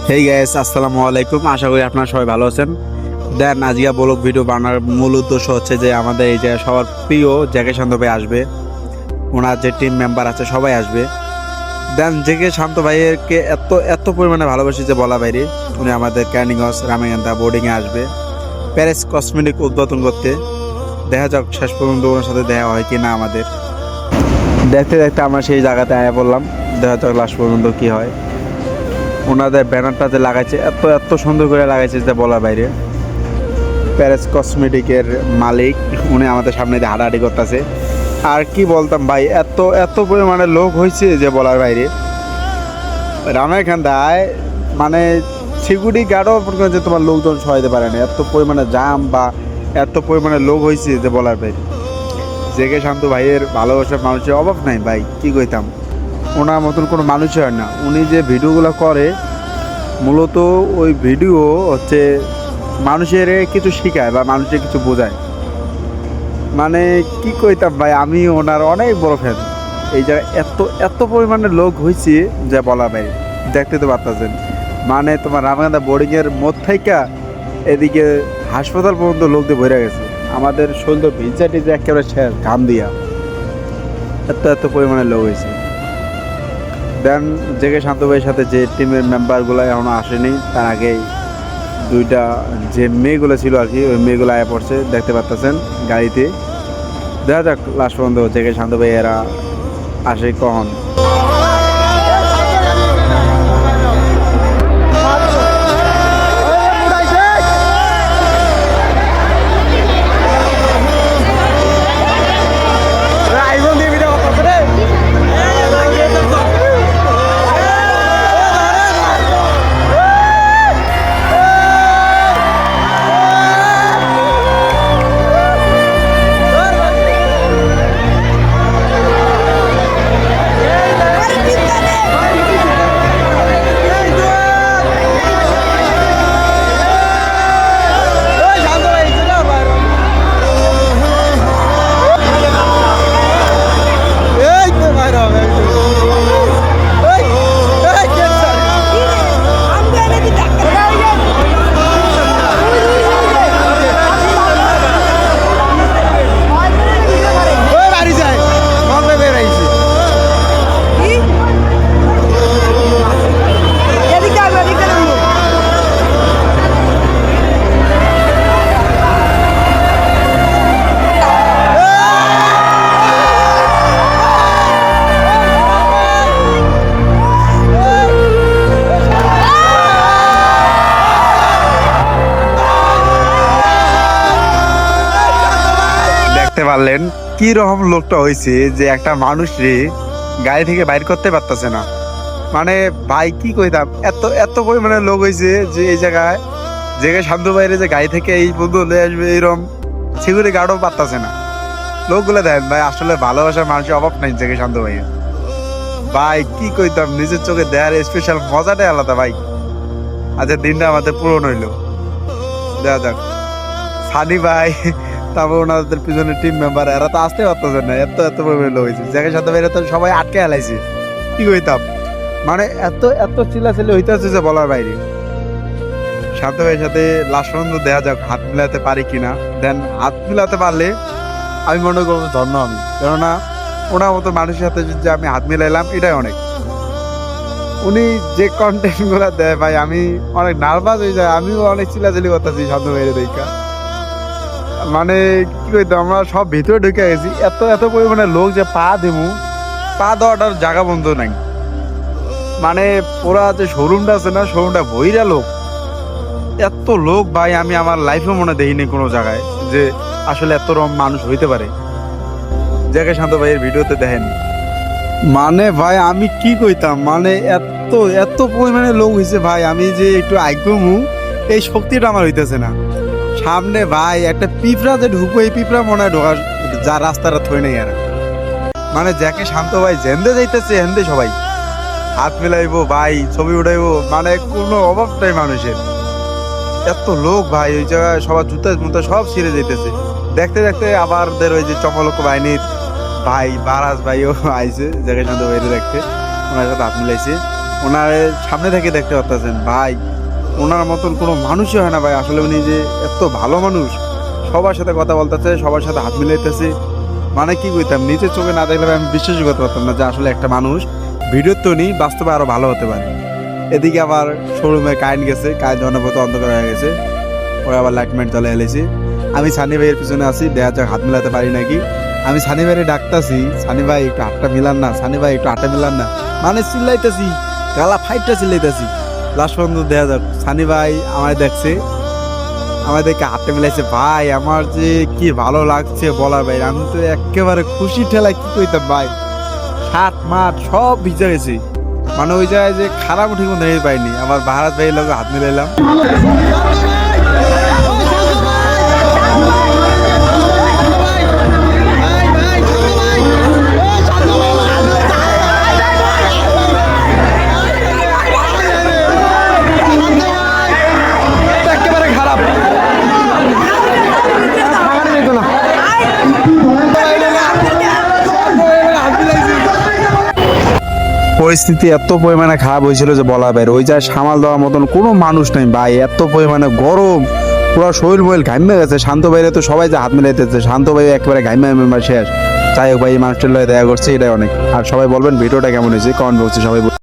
Hey guys, আসসালামু আলাইকুম। আশা করি আপনারা সবাই ভালো আছেন। দেন আজকে ব্লগ ভিডিও বানানোর মূল উদ্দেশ্য হচ্ছে যে আমাদের এই যে সবার প্রিয় জেকে শান্ত ভাই আসবে। ওনার যে টিম মেম্বার আছে সবাই আসবে। দেন জেকে শান্ত ভাইয়েরকে এত এত পরিমাণে ভালোবাসি যে বলা বাইরে। উনি আমাদের ক্যানিগঞ্জ রামেগান্ধা বোর্ডিংয়ে আসবে প্যারিস কসমেটিক উদ্বোধন করতে। দেখা যাক শেষ পর্যন্ত ওনার সাথে দেখা হয় কি না আমাদের। দেখতে দেখতে আমরা সেই জায়গাতে আয়া পড়লাম। দেখা যাক লাস্ট পর্যন্ত কি হয়। ওনাদের ব্যানারটা যে লাগাইছে এত এত সুন্দর করে লাগাইছে যে বলার বাইরে। প্যারিস কসমেটিকের মালিক উনি আমাদের সামনে দিয়ে হাঁটাহাঁটি করতেছে। আর কি বলতাম ভাই, এত এত পরিমাণে লোক হয়েছে যে বলার বাইরে। রামেরখান্দায় মানে সিকিউরিটি গার্ডও যে তোমার লোকজন সহাইতে পারে না, এত পরিমাণে জাম বা এত পরিমাণে লোক হয়েছে যে বলার বাইরে। জেকে শান্ত ভাইয়ের ভালোবাসার মানুষের অভাব নাই ভাই, কি কইতাম। ওনার মতন কোনো মানুষই হয় না। উনি যে ভিডিওগুলো করে মূলত ওই ভিডিও হচ্ছে মানুষের কিছু শেখায় বা মানুষের কিছু বোঝায়। মানে কি কইতাম ভাই, আমি ওনার অনেক বড় ফ্যান। এই জায়গায় এত এত পরিমাণে লোক হয়েছে যা বলা ভাই, দেখতে তো পারতেছেন। মানে তোমার রামগান্ধা বোর্ডিংয়ের মধ্য থেকে এদিকে হাসপাতাল পর্যন্ত লোক দিয়ে ভরে গেছে। আমাদের শরীর ভিজা টিজা একেবারে শেষ ঘাম দিয়া, এত এত পরিমাণে লোক হয়েছে। দেন জেকে শান্ত ভাইয়ের সাথে যে টিমের মেম্বারগুলো এখনও আসেনি, তার আগেই দুইটা যে মেয়েগুলো ছিল আর কি, ওই মেয়েগুলো আয়া পড়ছে, দেখতে পাচ্ছেন গাড়িতে। দেখা যাক লাস্ট পর্যন্ত জেকে শান্ত ভাই এরা আসে কখন। দেখতে পারলেন কি রকম লোকটা হয়েছে যে একটা মানুষ রে গাড়ি থেকে বাইর করতে পারতেছে না। মানে ভাই কি কইতাম, এত এত পরিমাণে লোক হয়েছে যে এই জায়গায় শান্ত বাইরে যে গাড়ি থেকে এই বন্ধু হলে আসবে এইরকম সিকিউরিটি গার্ডও পারতেছে না। লোকগুলো দেন ভাই, আসলে ভালোবাসার মানুষের অভাব নাই জেকে শান্ত ভাইয়ের। ভাই কি কইতাম, নিজের চোখে দেয়ার স্পেশাল মজাটাই আলাদা ভাই। আজকের দিনটা আমাদের পূরণ হইলো। দেখা যাক সানি ভাই, তারপর ওনাদের পিছনে টিম মেম্বার, এরা তো আসতে পারতেছে না, এত এত পরিমাণে লোক হয়েছে। জায়গার সাথে বাইরে তো সবাই আটকে হেলাইছে, কি কইতাম। মানে এত এত চিল্লাচিল্লি হইতেছে যে বলার বাইরে। শান্ত ভাইয়ের সাথে লাস্ট পর্যন্ত দেখা যাক হাত মিলাতে পারি কিনা। দেন হাত মিলাতে পারলে আমি মনে করবো ধন্য আমি, কেননা ওনার মতো মানুষের সাথে যে আমি হাত মিলাইলাম এটাই অনেক। উনি যে কন্টেন্ট গুলা দেয় ভাই, আমি অনেক নার্ভাস হয়ে যায়। আমিও অনেক চিল্লাচিল্লি করতেছি শান্ত ভাইয়ের দেখা। মানে কি কইতো, আমরা সব ভিতরে ঢুকে গেছি। এত এত পরিমাণে লোক যে পা দেবো, পা দেওয়াটার জায়গা বন্ধ নাই। মানে পুরা যে শোরুমটা আছে না, শোরুমটা ভইরা লোক, এত লোক ভাই আমি আমার লাইফে মনে দেখিনি কোনো জায়গায় যে আসলে এত রকম মানুষ হইতে পারে। জেকে শান্ত ভাইয়ের ভিডিওতে দেখেন। মানে ভাই আমি কি কইতাম, মানে এত এত পরিমাণে লোক হয়েছে ভাই, আমি যে একটু আগ্রহ এই শক্তিটা আমার হইতেছে না। সামনে ভাই একটা পিঁপড়া যে ঢুকবো, এই পিঁপড়া মনে হয় ঢোকার যা রাস্তাটা থই নেই আর। মানে যাকে শান্ত ভাই জেন্দে যাইতেছে হেন্দে সবাই হাত মিলাইবো ভাই, ছবি উঠাইবো, মানে কোনো অভাব নাই মানুষের। এত লোক ভাই, ওই জায়গায় সবার জুতা মুতা সব ছিঁড়ে যেতেছে। দেখতে দেখতে আবার ওই যে চমলক বাহিনীর ভাই বারাজ ভাইও আইছে জায়গায় শান্ত ভাইরে দেখতে, ওনার সাথে হাত মিলাইছে। ওনার সামনে থেকে দেখতে পাচ্ছেন ভাই, ওনার মতন কোনো মানুষই হয় না ভাই। আসলে উনি যে এত ভালো মানুষ, সবার সাথে কথা বলতেছে, সবার সাথে হাত মিলাইতেছে, মানে কি কইতাম, নিজের চোখে না দেখলে আমি বিশ্বাসই করতে পারতাম না যে আসলে একটা মানুষ ভিডিওর তো নেই, বাস্তবে আরো ভালো হতে পারে। এদিকে আবার শোরুমে কারেন্ট গেছে, কারেন্ট অনবরত অন্ধকার হয়ে গেছে, ওরা আবার লাইটমেন্ট চলে এলেছে। আমি সানি ভাইয়ের পিছনে আছি, দেখা যাক হাত মিলাতে পারি নাকি। আমি সানি ভাইয়ের ডাকতাছি, সানি ভাই একটু হাতটা মিলান না, সানি ভাই একটু হাতটা মিলান না, মানে চিল্লাইতেছি, গালা ফাইটটা চিল্লাইতেছি। লাস্ট পর্যন্ত দেখা যাক সানি ভাই আমায় দেখছে, আমাদেরকে হাতটা মিলাইছে। ভাই আমার যে কি ভালো লাগছে বলার ভাই, আমি তো একেবারে খুশি ঠেলায় কি কইতাম ভাই, শার্ট মাঠ সব ভিজে গেছে, মানে ওই জায়গায় যে খারাপ ঠিক মতো দেখতে পাইনি। আবার ভারত ভাইয়ের লোক হাত মিলাইলাম। একেবারে খারাপ পরিস্থিতি এত পরিমাণে খারাপ হয়েছিল যে বলার বাইরে। ওই যা সামাল দেওয়ার মতন কোনো মানুষ নাই ভাই, এত পরিমাণে গরম, পুরো শরীর মহিল ঘামে গেছে। শান্ত ভাইরে তো সবাই যে হাত মিলাইতেছে, শান্ত ভাই একেবারে ঘামে শেষ। যাই হোক ভাই, এই মানুষটার লয়ে দেখা করছে, এটাই অনেক। আর সবাই বলবেন ভিডিওটা কেমন হয়েছে কমেন্ট বক্সে সবাই